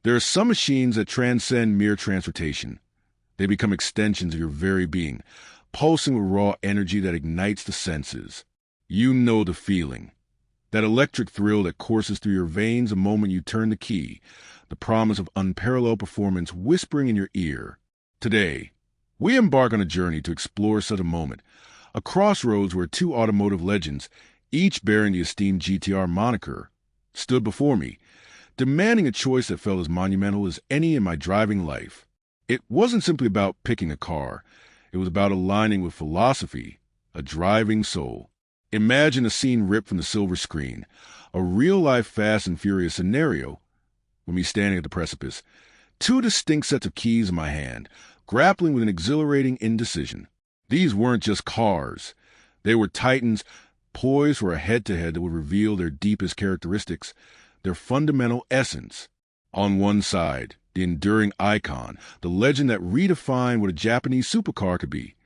There are some machines that transcend mere transportation. They become extensions of your very being, pulsing with raw energy that ignites the senses. You know the feeling. That electric thrill that courses through your veins the moment you turn the key, the promise of unparalleled performance whispering in your ear. Today, we embark on a journey to explore such a moment, a crossroads where two automotive legends, each bearing the esteemed GTR moniker, stood before me, demanding a choice that felt as monumental as any in my driving life. It wasn't simply about picking a car. It was about aligning with philosophy, a driving soul. Imagine a scene ripped from the silver screen, a real-life Fast and Furious scenario, with me standing at the precipice, two distinct sets of keys in my hand, grappling with an exhilarating indecision. These weren't just cars. They were titans poised for a head-to-head that would reveal their deepest characteristics, their fundamental essence. On one side, the enduring icon, the legend that redefined what a Japanese supercar could be,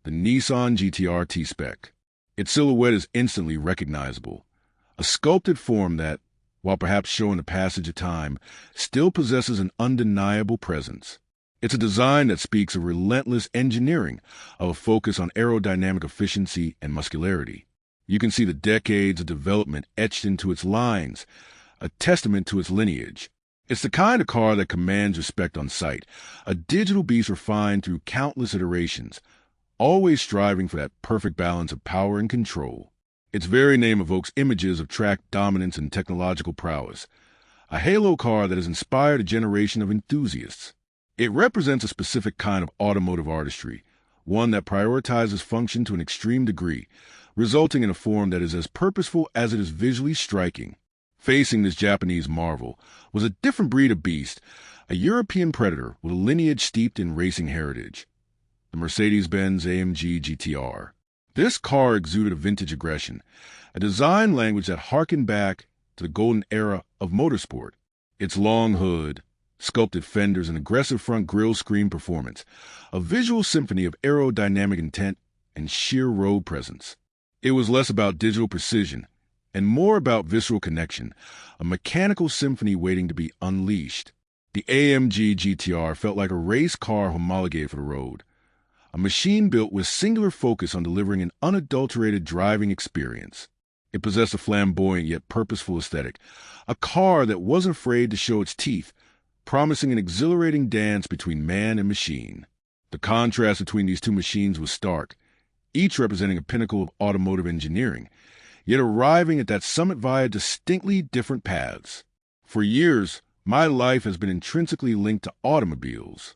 the Nissan GTR T-Spec. Its silhouette is instantly recognizable, a sculpted form that, while perhaps showing the passage of time, still possesses an undeniable presence. It's a design that speaks of relentless engineering, of a focus on aerodynamic efficiency and muscularity. You can see the decades of development etched into its lines, a testament to its lineage. It's the kind of car that commands respect on sight, a digital beast refined through countless iterations, always striving for that perfect balance of power and control. Its very name evokes images of track dominance and technological prowess, a halo car that has inspired a generation of enthusiasts. It represents a specific kind of automotive artistry, one that prioritizes function to an extreme degree, resulting in a form that is as purposeful as it is visually striking. Facing this Japanese marvel was a different breed of beast, a European predator with a lineage steeped in racing heritage. The Mercedes-Benz AMG GTR. This car exuded a vintage aggression, a design language that harkened back to the golden era of motorsport. Its long hood, sculpted fenders, and aggressive front grille scream performance, a visual symphony of aerodynamic intent and sheer road presence. It was less about digital precision and more about visceral connection, a mechanical symphony waiting to be unleashed. The AMG GTR felt like a race car homologated for the road, a machine built with singular focus on delivering an unadulterated driving experience. It possessed a flamboyant yet purposeful aesthetic, a car that wasn't afraid to show its teeth, promising an exhilarating dance between man and machine. The contrast between these two machines was stark, each representing a pinnacle of automotive engineering, yet arriving at that summit via distinctly different paths. For years, my life has been intrinsically linked to automobiles.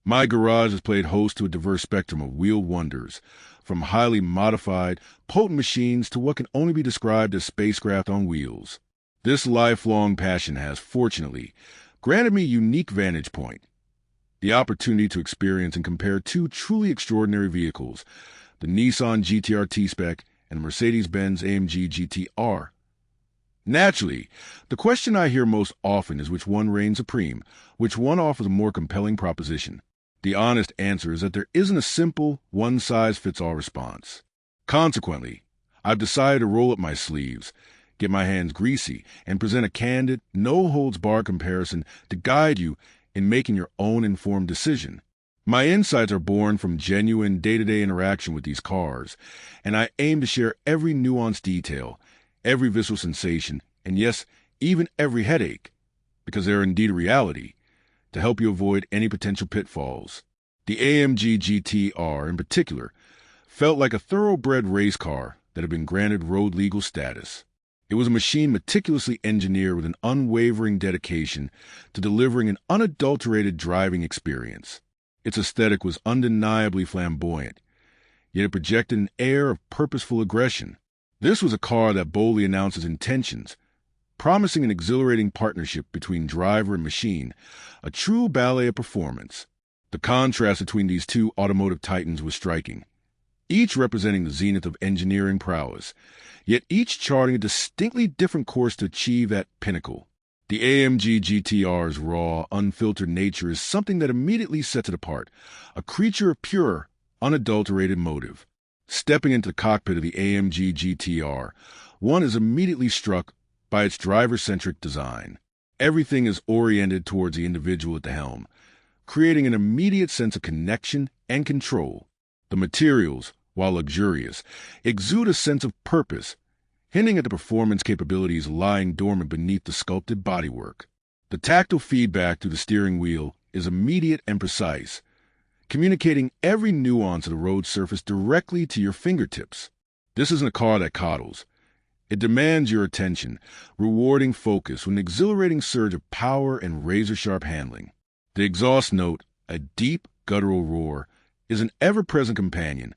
My garage has played host to a diverse spectrum of wheeled wonders, from highly modified, potent machines to what can only be described as spacecraft on wheels. This lifelong passion has, fortunately, granted me a unique vantage point, the opportunity to experience and compare two truly extraordinary vehicles, the Nissan GTR T-Spec and the Mercedes-Benz AMG GTR. Naturally, the question I hear most often is which one reigns supreme, which one offers a more compelling proposition. The honest answer is that there isn't a simple, one-size-fits-all response. Consequently, I've decided to roll up my sleeves, get my hands greasy, and present a candid, no-holds-barred comparison to guide you in making your own informed decision. My insights are born from genuine day-to-day interaction with these cars, and I aim to share every nuanced detail, every visceral sensation, and yes, even every headache, because they are indeed a reality, to help you avoid any potential pitfalls. The AMG GTR, in particular, felt like a thoroughbred race car that had been granted road legal status. It was a machine meticulously engineered with an unwavering dedication to delivering an unadulterated driving experience. Its aesthetic was undeniably flamboyant, yet it projected an air of purposeful aggression. This was a car that boldly announced its intentions, promising an exhilarating partnership between driver and machine, a true ballet of performance. The contrast between these two automotive titans was striking, each representing the zenith of engineering prowess, yet each charting a distinctly different course to achieve that pinnacle. The AMG GTR's raw, unfiltered nature is something that immediately sets it apart, a creature of pure, unadulterated motive. Stepping into the cockpit of the AMG GTR, one is immediately struck by its driver-centric design. Everything is oriented towards the individual at the helm, creating an immediate sense of connection and control. The materials, while luxurious, exude a sense of purpose, hinting at the performance capabilities lying dormant beneath the sculpted bodywork. The tactile feedback through the steering wheel is immediate and precise, communicating every nuance of the road surface directly to your fingertips. This isn't a car that coddles. It demands your attention, rewarding focus with an exhilarating surge of power and razor-sharp handling. The exhaust note, a deep, guttural roar, is an ever-present companion,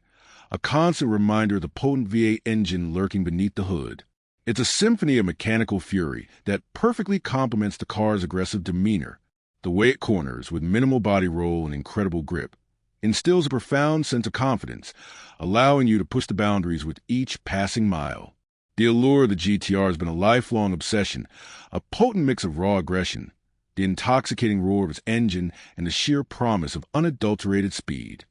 a constant reminder of the potent V8 engine lurking beneath the hood. It's a symphony of mechanical fury that perfectly complements the car's aggressive demeanor. The way it corners, with minimal body roll and incredible grip, instills a profound sense of confidence, allowing you to push the boundaries with each passing mile. The allure of the GTR has been a lifelong obsession, a potent mix of raw aggression, the intoxicating roar of its engine, and the sheer promise of unadulterated speed.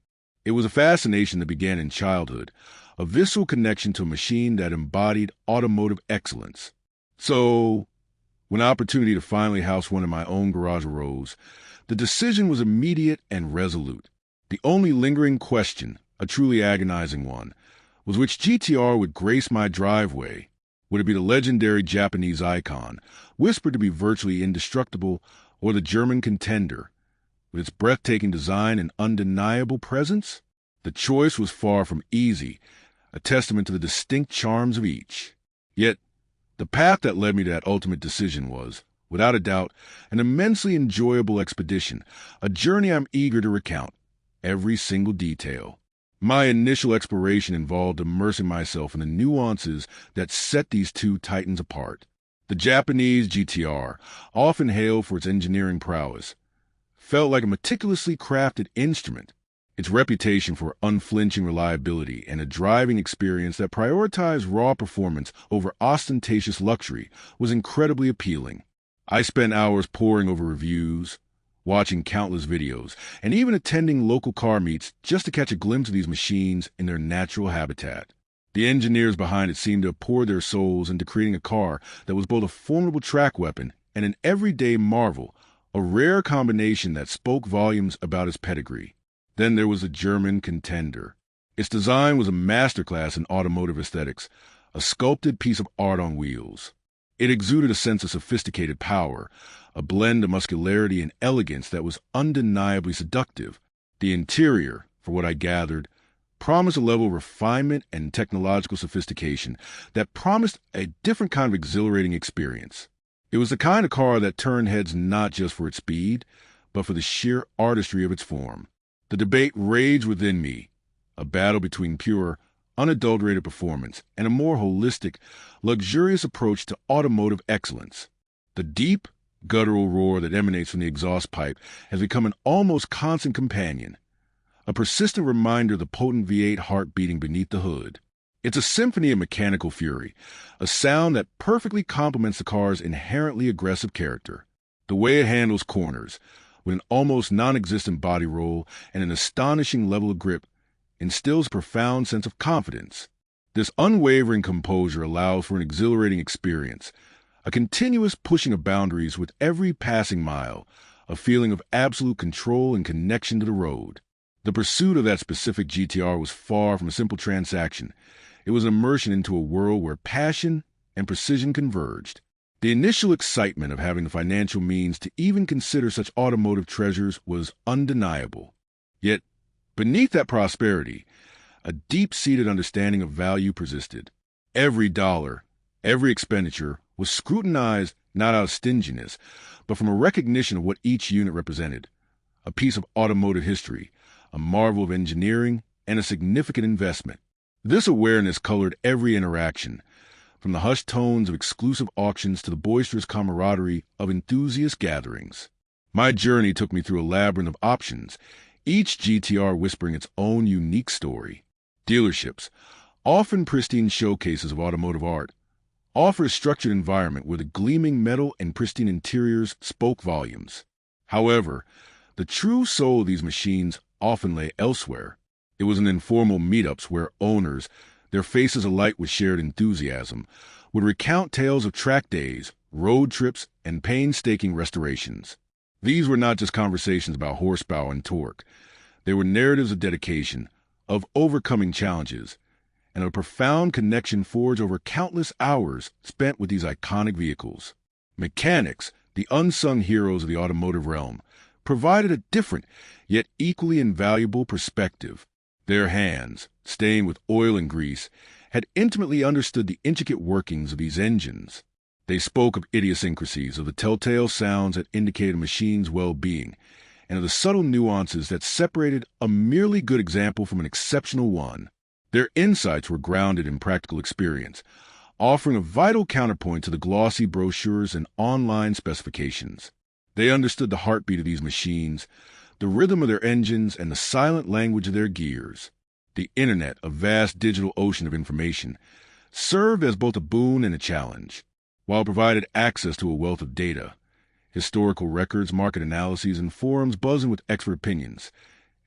It was a fascination that began in childhood, a visceral connection to a machine that embodied automotive excellence. So, when opportunity to finally house one in my own garage arose, the decision was immediate and resolute. The only lingering question, a truly agonizing one, was which GTR would grace my driveway. Would it be the legendary Japanese icon, whispered to be virtually indestructible, or the German contender, with its breathtaking design and undeniable presence? The choice was far from easy, a testament to the distinct charms of each. Yet, the path that led me to that ultimate decision was, without a doubt, an immensely enjoyable expedition, a journey I'm eager to recount, every single detail. My initial exploration involved immersing myself in the nuances that set these two titans apart. The Japanese GTR, often hailed for its engineering prowess, felt like a meticulously crafted instrument. Its reputation for unflinching reliability and a driving experience that prioritized raw performance over ostentatious luxury was incredibly appealing. I spent hours poring over reviews, watching countless videos, and even attending local car meets just to catch a glimpse of these machines in their natural habitat. The engineers behind it seemed to have poured their souls into creating a car that was both a formidable track weapon and an everyday marvel, a rare combination that spoke volumes about its pedigree. Then there was the German contender. Its design was a masterclass in automotive aesthetics, a sculpted piece of art on wheels. It exuded a sense of sophisticated power, a blend of muscularity and elegance that was undeniably seductive. The interior, for what I gathered, promised a level of refinement and technological sophistication that promised a different kind of exhilarating experience. It was the kind of car that turned heads not just for its speed, but for the sheer artistry of its form. The debate raged within me, a battle between pure, unadulterated performance and a more holistic, luxurious approach to automotive excellence. The deep, guttural roar that emanates from the exhaust pipe has become an almost constant companion, a persistent reminder of the potent V8 heart beating beneath the hood. It's a symphony of mechanical fury, a sound that perfectly complements the car's inherently aggressive character. The way it handles corners, with an almost non-existent body roll and an astonishing level of grip, instills a profound sense of confidence. This unwavering composure allows for an exhilarating experience, a continuous pushing of boundaries with every passing mile, a feeling of absolute control and connection to the road. The pursuit of that specific GTR was far from a simple transaction. It was an immersion into a world where passion and precision converged. The initial excitement of having the financial means to even consider such automotive treasures was undeniable. Yet, beneath that prosperity, a deep-seated understanding of value persisted. Every dollar, every expenditure was scrutinized not out of stinginess, but from a recognition of what each unit represented, a piece of automotive history, a marvel of engineering, and a significant investment. This awareness colored every interaction, from the hushed tones of exclusive auctions to the boisterous camaraderie of enthusiast gatherings. My journey took me through a labyrinth of options, each GTR whispering its own unique story. Dealerships, often pristine showcases of automotive art, offered a structured environment where the gleaming metal and pristine interiors spoke volumes. However, the true soul of these machines often lay elsewhere. It was in informal meetups where owners, their faces alight with shared enthusiasm, would recount tales of track days, road trips, and painstaking restorations. These were not just conversations about horsepower and torque. They were narratives of dedication, of overcoming challenges, and a profound connection forged over countless hours spent with these iconic vehicles. Mechanics, the unsung heroes of the automotive realm, provided a different, yet equally invaluable perspective. Their hands, stained with oil and grease, had intimately understood the intricate workings of these engines. They spoke of idiosyncrasies, of the telltale sounds that indicated a machine's well-being, and of the subtle nuances that separated a merely good example from an exceptional one. Their insights were grounded in practical experience, offering a vital counterpoint to the glossy brochures and online specifications. They understood the heartbeat of these machines, the rhythm of their engines, and the silent language of their gears. The internet, a vast digital ocean of information, served as both a boon and a challenge. While it provided access to a wealth of data, historical records, market analyses, and forums buzzing with expert opinions,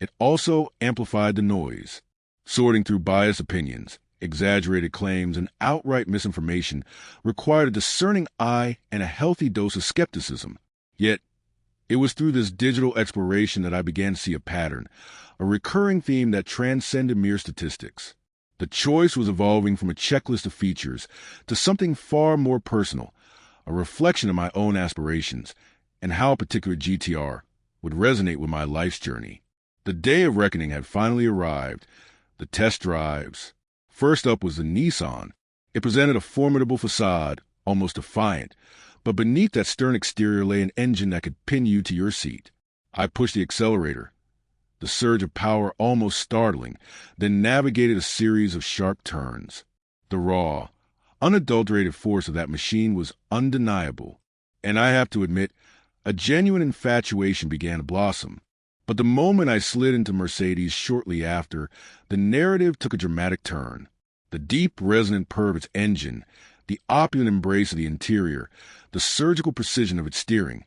it also amplified the noise. Sorting through biased opinions, exaggerated claims, and outright misinformation required a discerning eye and a healthy dose of skepticism. Yet, it was through this digital exploration that I began to see a pattern, a recurring theme that transcended mere statistics. The choice was evolving from a checklist of features to something far more personal, a reflection of my own aspirations and how a particular GTR would resonate with my life's journey. The day of reckoning had finally arrived. The test drives. First up was the Nissan. It presented a formidable facade, almost defiant, but beneath that stern exterior lay an engine that could pin you to your seat. I pushed the accelerator, the surge of power almost startling, then navigated a series of sharp turns. The raw, unadulterated force of that machine was undeniable, and I have to admit, a genuine infatuation began to blossom. But the moment I slid into Mercedes shortly after, the narrative took a dramatic turn. The deep, resonant purr of its engine, the opulent embrace of the interior, the surgical precision of its steering.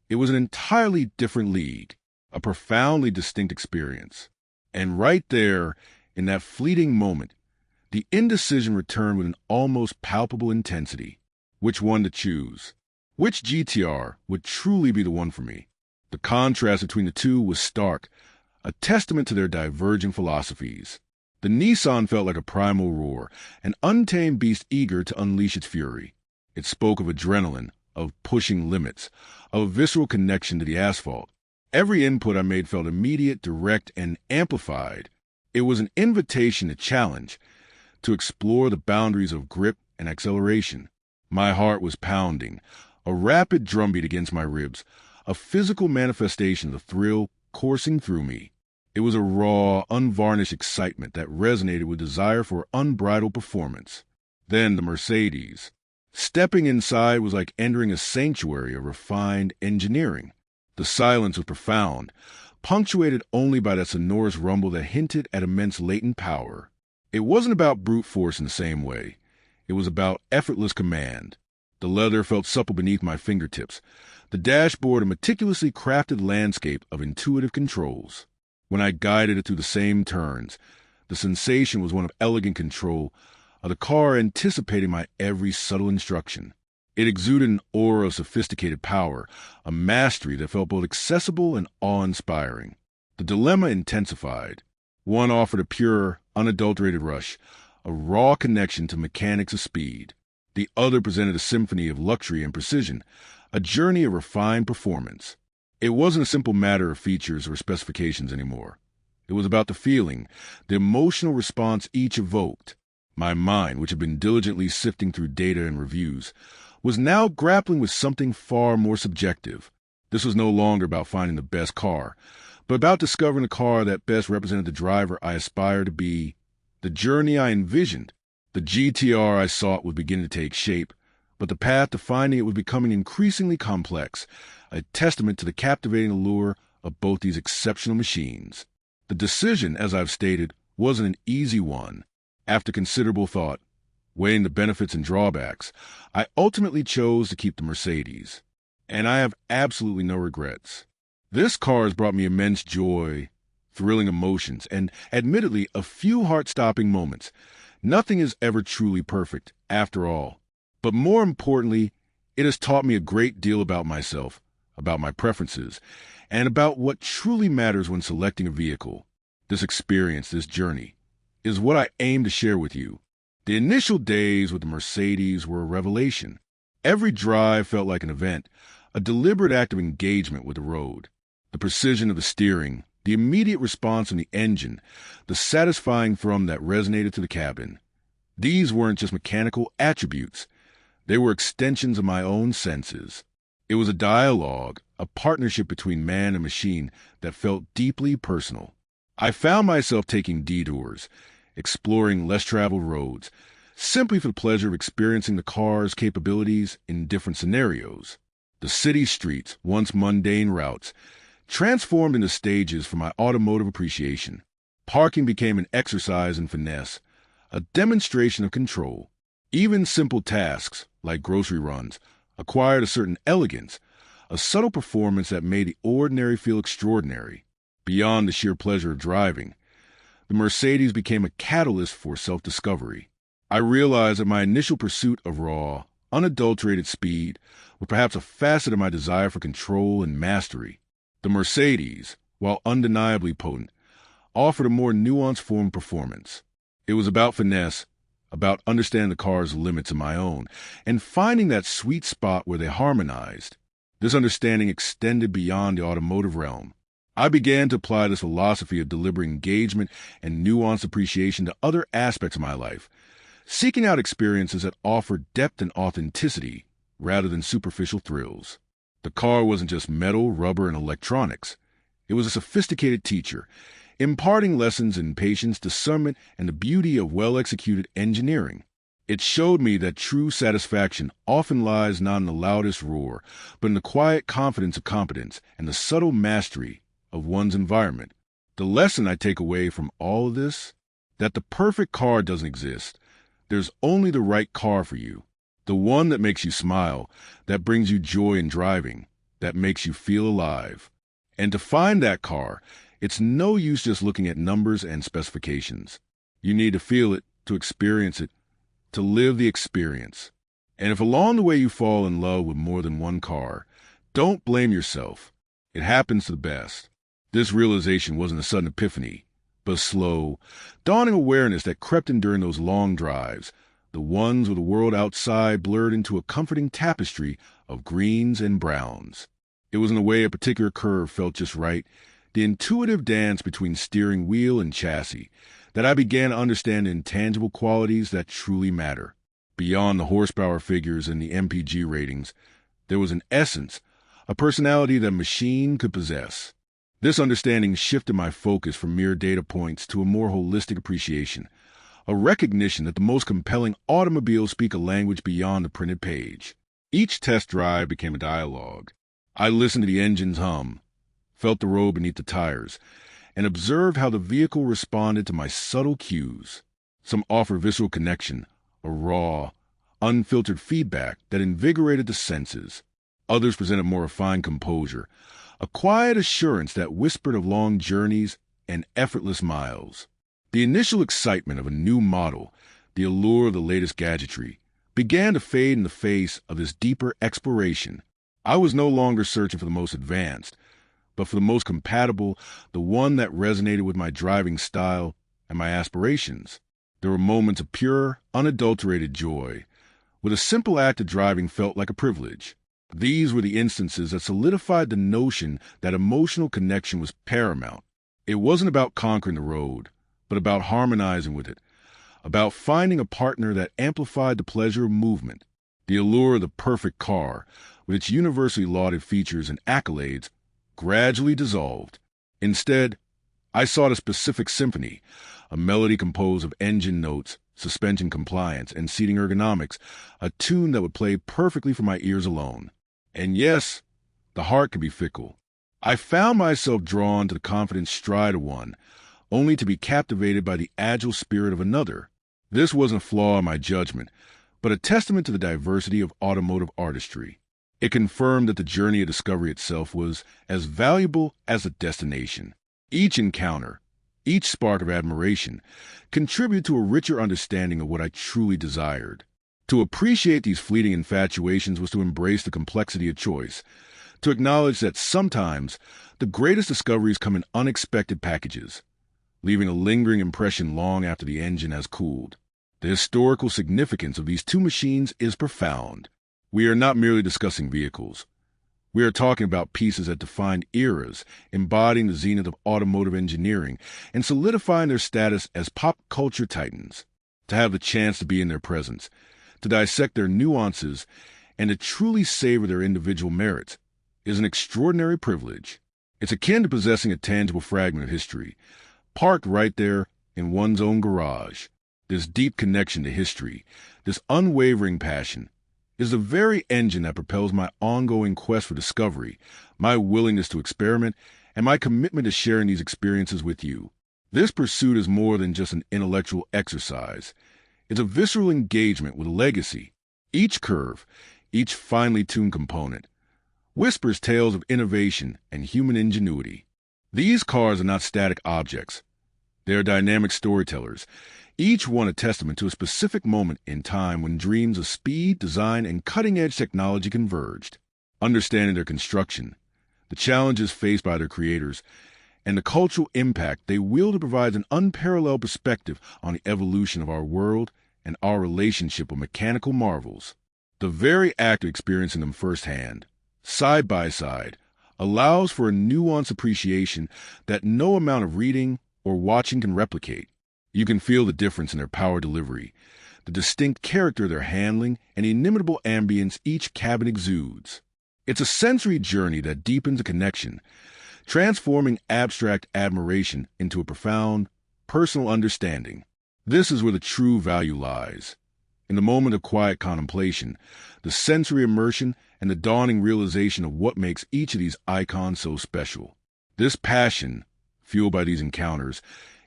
It was an entirely different league, a profoundly distinct experience. And right there, in that fleeting moment, the indecision returned with an almost palpable intensity. Which one to choose? Which GTR would truly be the one for me? The contrast between the two was stark, a testament to their divergent philosophies. The Nissan felt like a primal roar, an untamed beast eager to unleash its fury. It spoke of adrenaline, of pushing limits, of a visceral connection to the asphalt. Every input I made felt immediate, direct, and amplified. It was an invitation to challenge, to explore the boundaries of grip and acceleration. My heart was pounding, a rapid drumbeat against my ribs, a physical manifestation of the thrill coursing through me. It was a raw, unvarnished excitement that resonated with desire for unbridled performance. Then the Mercedes. Stepping inside was like entering a sanctuary of refined engineering. The silence was profound, punctuated only by that sonorous rumble that hinted at immense latent power. It wasn't about brute force in the same way. It was about effortless command. The leather felt supple beneath my fingertips, the dashboard a meticulously crafted landscape of intuitive controls. When I guided it through the same turns, the sensation was one of elegant control, of the car anticipating my every subtle instruction. It exuded an aura of sophisticated power, a mastery that felt both accessible and awe-inspiring. The dilemma intensified. One offered a pure, unadulterated rush, a raw connection to mechanics of speed. The other presented a symphony of luxury and precision, a journey of refined performance. It wasn't a simple matter of features or specifications anymore. It was about the feeling, the emotional response each evoked. My mind, which had been diligently sifting through data and reviews, was now grappling with something far more subjective. This was no longer about finding the best car, but about discovering the car that best represented the driver I aspired to be, the journey I envisioned. The GTR I sought was beginning to take shape, but the path to finding it was becoming increasingly complex, a testament to the captivating allure of both these exceptional machines. The decision, as I've stated, wasn't an easy one. After considerable thought, weighing the benefits and drawbacks, I ultimately chose to keep the Mercedes. And I have absolutely no regrets. This car has brought me immense joy, thrilling emotions, and admittedly a few heart-stopping moments. Nothing is ever truly perfect, after all. But more importantly, It has taught me a great deal about myself, about my preferences, and about what truly matters when selecting a vehicle. This experience, this journey, is what I aim to share with you. The initial days with the Mercedes were a revelation. Every drive felt like an event, a deliberate act of engagement with the road. The precision of the steering, the immediate response from the engine, the satisfying thrum that resonated through the cabin. These weren't just mechanical attributes. They were extensions of my own senses. It was a dialogue, a partnership between man and machine that felt deeply personal. I found myself taking detours, exploring less traveled roads, simply for the pleasure of experiencing the car's capabilities in different scenarios. The city streets, once mundane routes, transformed into stages for my automotive appreciation. Parking became an exercise in finesse, a demonstration of control. Even simple tasks, like grocery runs, acquired a certain elegance, a subtle performance that made the ordinary feel extraordinary. Beyond the sheer pleasure of driving, the Mercedes became a catalyst for self-discovery. I realized that my initial pursuit of raw, unadulterated speed was perhaps a facet of my desire for control and mastery. The Mercedes, while undeniably potent, offered a more nuanced form of performance. It was about finesse, about understanding the car's limits and my own, and finding that sweet spot where they harmonized. This understanding extended beyond the automotive realm. I began to apply this philosophy of deliberate engagement and nuanced appreciation to other aspects of my life, seeking out experiences that offered depth and authenticity rather than superficial thrills. The car wasn't just metal, rubber, and electronics. It was a sophisticated teacher, imparting lessons in patience, discernment, and the beauty of well-executed engineering. It showed me that true satisfaction often lies not in the loudest roar, but in the quiet confidence of competence and the subtle mastery of one's environment. The lesson I take away from all of this? That the perfect car doesn't exist. There's only the right car for you. The one that makes you smile, that brings you joy in driving, that makes you feel alive. And to find that car, it's no use just looking at numbers and specifications. You need to feel it, to experience it, to live the experience. And if along the way you fall in love with more than one car, don't blame yourself. It happens to the best. This realization wasn't a sudden epiphany, but a slow, dawning awareness that crept in during those long drives, the ones with the world outside blurred into a comforting tapestry of greens and browns. It was in a way a particular curve felt just right, the intuitive dance between steering wheel and chassis, that I began to understand the intangible qualities that truly matter. Beyond the horsepower figures and the MPG ratings, there was an essence, a personality that a machine could possess. This understanding shifted my focus from mere data points to a more holistic appreciation, a recognition that the most compelling automobiles speak a language beyond the printed page. Each test drive became a dialogue. I listened to the engine's hum, felt the road beneath the tires, and observed how the vehicle responded to my subtle cues. Some offered visceral connection, a raw, unfiltered feedback that invigorated the senses. Others presented more refined composure, a quiet assurance that whispered of long journeys and effortless miles. The initial excitement of a new model, the allure of the latest gadgetry, began to fade in the face of this deeper exploration. I was no longer searching for the most advanced, but for the most compatible, the one that resonated with my driving style and my aspirations. There were moments of pure, unadulterated joy, where the simple act of driving felt like a privilege. These were the instances that solidified the notion that emotional connection was paramount. It wasn't about conquering the road, but about harmonizing with it, about finding a partner that amplified the pleasure of movement. The allure of the perfect car, with its universally lauded features and accolades, gradually dissolved. Instead, I sought a specific symphony, a melody composed of engine notes, suspension compliance, and seating ergonomics, a tune that would play perfectly for my ears alone. And yes, the heart can be fickle. I found myself drawn to the confident stride of one, only to be captivated by the agile spirit of another. This wasn't a flaw in my judgment, but a testament to the diversity of automotive artistry. It confirmed that the journey of discovery itself was as valuable as the destination. Each encounter, each spark of admiration, contributed to a richer understanding of what I truly desired. To appreciate these fleeting infatuations was to embrace the complexity of choice, to acknowledge that sometimes the greatest discoveries come in unexpected packages, leaving a lingering impression long after the engine has cooled. The historical significance of these two machines is profound. We are not merely discussing vehicles. We are talking about pieces that defined eras, embodying the zenith of automotive engineering and solidifying their status as pop culture titans. To have the chance to be in their presence, to dissect their nuances, and to truly savor their individual merits is an extraordinary privilege. It's akin to possessing a tangible fragment of history, parked right there in one's own garage. This deep connection to history, this unwavering passion, is the very engine that propels my ongoing quest for discovery, my willingness to experiment, and my commitment to sharing these experiences with you. This pursuit is more than just an intellectual exercise. It's a visceral engagement with legacy. Each curve, each finely tuned component, whispers tales of innovation and human ingenuity. These cars are not static objects. They are dynamic storytellers, each one a testament to a specific moment in time when dreams of speed, design, and cutting-edge technology converged. Understanding their construction, the challenges faced by their creators, and the cultural impact they wield provides an unparalleled perspective on the evolution of our world and our relationship with mechanical marvels. The very act of experiencing them firsthand, side by side, allows for a nuanced appreciation that no amount of reading or watching can replicate. You can feel the difference in their power delivery, the distinct character of their handling, and the inimitable ambience each cabin exudes. It's a sensory journey that deepens a connection, transforming abstract admiration into a profound, personal understanding. This is where the true value lies. In the moment of quiet contemplation, the sensory immersion, and the dawning realization of what makes each of these icons so special. This passion, fueled by these encounters,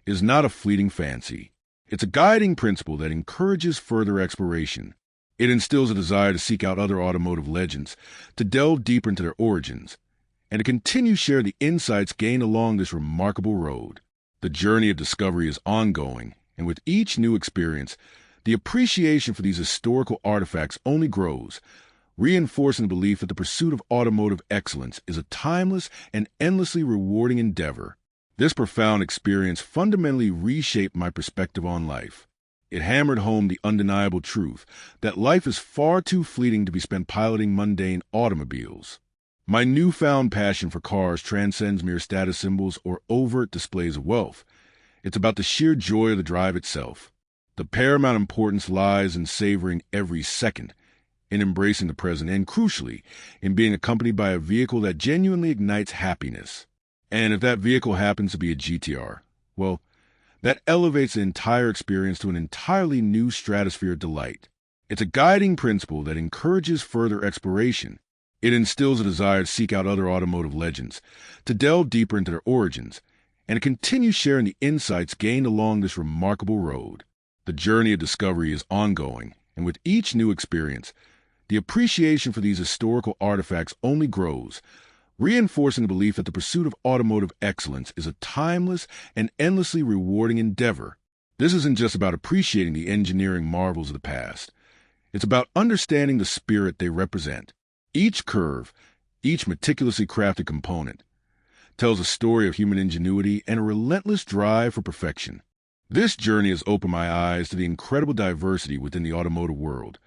is not a fleeting fancy. It's a guiding principle that encourages further exploration. It instills a desire to seek out other automotive legends, to delve deeper into their origins, and to continue sharing the insights gained along this remarkable road. The journey of discovery is ongoing, and with each new experience, the appreciation for these historical artifacts only grows, reinforcing the belief that the pursuit of automotive excellence is a timeless and endlessly rewarding endeavor. This profound experience fundamentally reshaped my perspective on life. It hammered home the undeniable truth that life is far too fleeting to be spent piloting mundane automobiles. My newfound passion for cars transcends mere status symbols or overt displays of wealth. It's about the sheer joy of the drive itself. The paramount importance lies in savoring every second, in embracing the present, and crucially, in being accompanied by a vehicle that genuinely ignites happiness. And if that vehicle happens to be a GTR, well, that elevates the entire experience to an entirely new stratosphere of delight. It's a guiding principle that encourages further exploration. It instills a desire to seek out other automotive legends, to delve deeper into their origins, and to continue sharing the insights gained along this remarkable road. The journey of discovery is ongoing, and with each new experience, the appreciation for these historical artifacts only grows, reinforcing the belief that the pursuit of automotive excellence is a timeless and endlessly rewarding endeavor. This isn't just about appreciating the engineering marvels of the past. It's about understanding the spirit they represent. Each curve, each meticulously crafted component, tells a story of human ingenuity and a relentless drive for perfection. This journey has opened my eyes to the incredible diversity within the automotive world,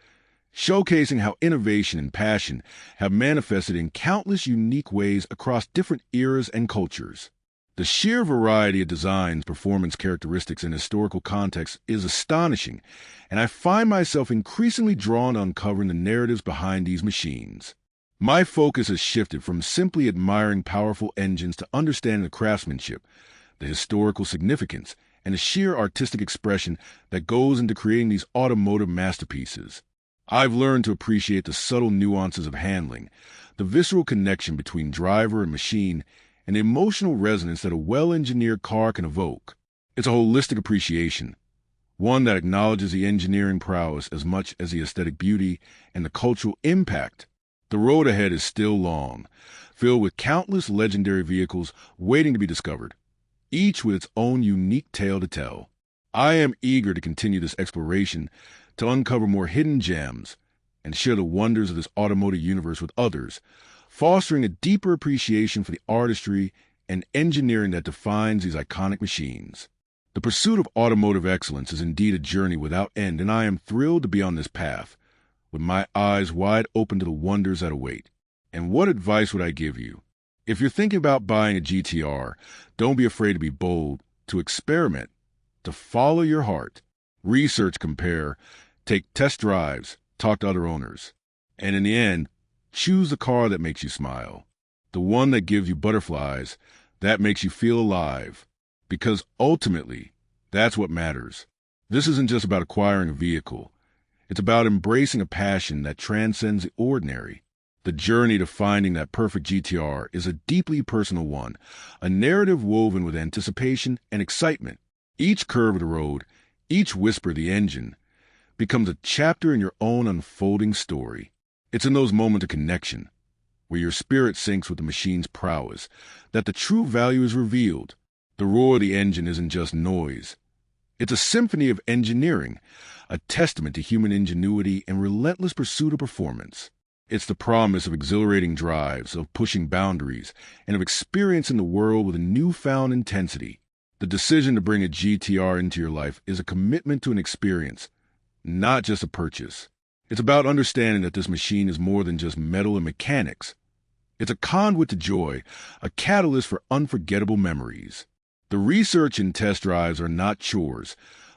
showcasing how innovation and passion have manifested in countless unique ways across different eras and cultures. The sheer variety of designs, performance characteristics, and historical context is astonishing, and I find myself increasingly drawn to uncovering the narratives behind these machines. My focus has shifted from simply admiring powerful engines to understanding the craftsmanship, the historical significance, and the sheer artistic expression that goes into creating these automotive masterpieces. I've learned to appreciate the subtle nuances of handling, the visceral connection between driver and machine, and the emotional resonance that a well-engineered car can evoke. It's a holistic appreciation, one that acknowledges the engineering prowess as much as the aesthetic beauty and the cultural impact. The road ahead is still long, filled with countless legendary vehicles waiting to be discovered, each with its own unique tale to tell. I am eager to continue this exploration, to uncover more hidden gems and share the wonders of this automotive universe with others, fostering a deeper appreciation for the artistry and engineering that defines these iconic machines. The pursuit of automotive excellence is indeed a journey without end, and I am thrilled to be on this path, with my eyes wide open to the wonders that await. And what advice would I give you? If you're thinking about buying a GTR, don't be afraid to be bold, to experiment, to follow your heart, research, compare, take test drives, talk to other owners, and in the end, choose the car that makes you smile, the one that gives you butterflies, that makes you feel alive, because ultimately, that's what matters. This isn't just about acquiring a vehicle. It's about embracing a passion that transcends the ordinary. The journey to finding that perfect GTR is a deeply personal one, a narrative woven with anticipation and excitement. Each curve of the road, each whisper of the engine, becomes a chapter in your own unfolding story. It's in those moments of connection, where your spirit syncs with the machine's prowess, that the true value is revealed. The roar of the engine isn't just noise. It's a symphony of engineering, a testament to human ingenuity and relentless pursuit of performance. It's the promise of exhilarating drives, of pushing boundaries, and of experiencing the world with a newfound intensity. The decision to bring a GTR into your life is a commitment to an experience, not just a purchase. It's about understanding that this machine is more than just metal and mechanics. It's a conduit to joy, a catalyst for unforgettable memories. The research and test drives are not chores,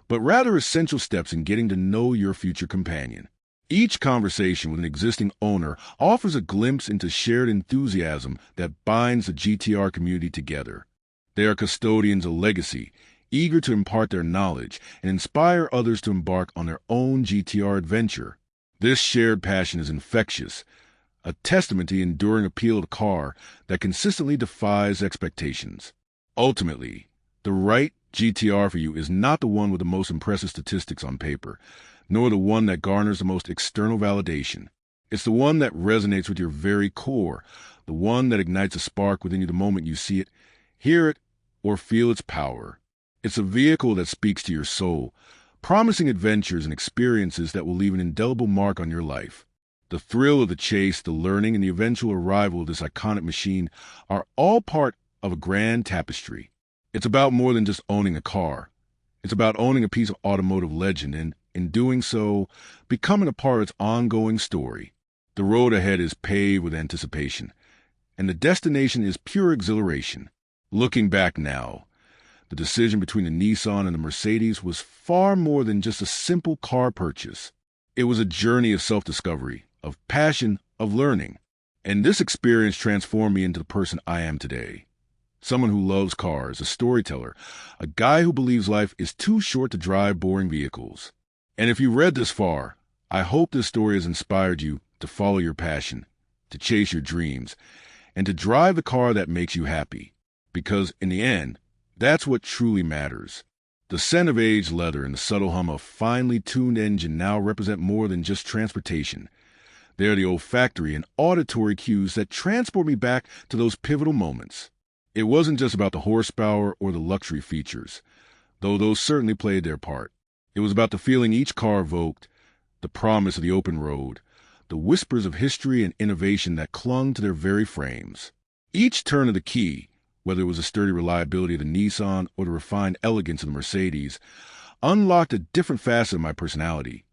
but rather essential steps in getting to know your future companion. Each conversation with an existing owner offers a glimpse into shared enthusiasm that binds the GTR community together. They are custodians of legacy, eager to impart their knowledge and inspire others to embark on their own GTR adventure. This shared passion is infectious, a testament to the enduring appeal of the car that consistently defies expectations. Ultimately, the right GTR for you is not the one with the most impressive statistics on paper, nor the one that garners the most external validation. It's the one that resonates with your very core, the one that ignites a spark within you the moment you see it, hear it, or feel its power. It's a vehicle that speaks to your soul, promising adventures and experiences that will leave an indelible mark on your life. The thrill of the chase, the learning, and the eventual arrival of this iconic machine are all part of a grand tapestry. It's about more than just owning a car. It's about owning a piece of automotive legend and, in doing so, becoming a part of its ongoing story. The road ahead is paved with anticipation, and the destination is pure exhilaration. Looking back now, the decision between the Nissan and the Mercedes was far more than just a simple car purchase. It was a journey of self-discovery, of passion, of learning. And this experience transformed me into the person I am today. Someone who loves cars, a storyteller, a guy who believes life is too short to drive boring vehicles. And if you read this far, I hope this story has inspired you to follow your passion, to chase your dreams, and to drive the car that makes you happy. Because in the end, that's what truly matters. The scent of aged leather and the subtle hum of a finely tuned engine now represent more than just transportation. They are the olfactory and auditory cues that transport me back to those pivotal moments. It wasn't just about the horsepower or the luxury features, though those certainly played their part. It was about the feeling each car evoked, the promise of the open road, the whispers of history and innovation that clung to their very frames. Each turn of the key, whether it was the sturdy reliability of the Nissan or the refined elegance of the Mercedes, unlocked a different facet of my personality,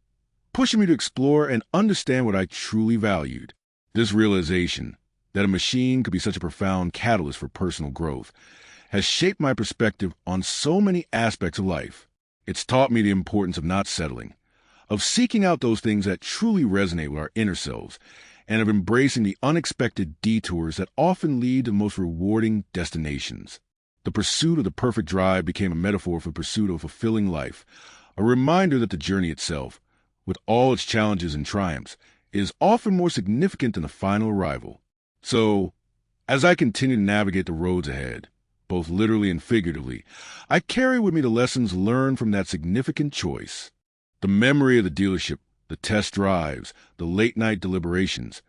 pushing me to explore and understand what I truly valued. This realization, that a machine could be such a profound catalyst for personal growth, has shaped my perspective on so many aspects of life. It's taught me the importance of not settling, of seeking out those things that truly resonate with our inner selves, and of embracing the unexpected detours that often lead to the most rewarding destinations. The pursuit of the perfect drive became a metaphor for the pursuit of a fulfilling life, a reminder that the journey itself, with all its challenges and triumphs, is often more significant than the final arrival. So, as I continue to navigate the roads ahead, both literally and figuratively, I carry with me the lessons learned from that significant choice. The memory of the dealership, the test drives, the late-night deliberations,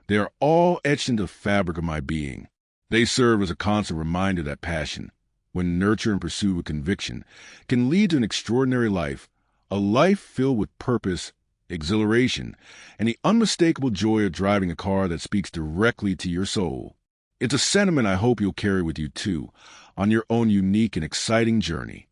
they are all etched into the fabric of my being. They serve as a constant reminder that passion, when nurtured and pursued with conviction, can lead to an extraordinary life, A life filled with purpose, exhilaration, and the unmistakable joy of driving a car that speaks directly to your soul. It's a sentiment I hope you'll carry with you too, on your own unique and exciting journey.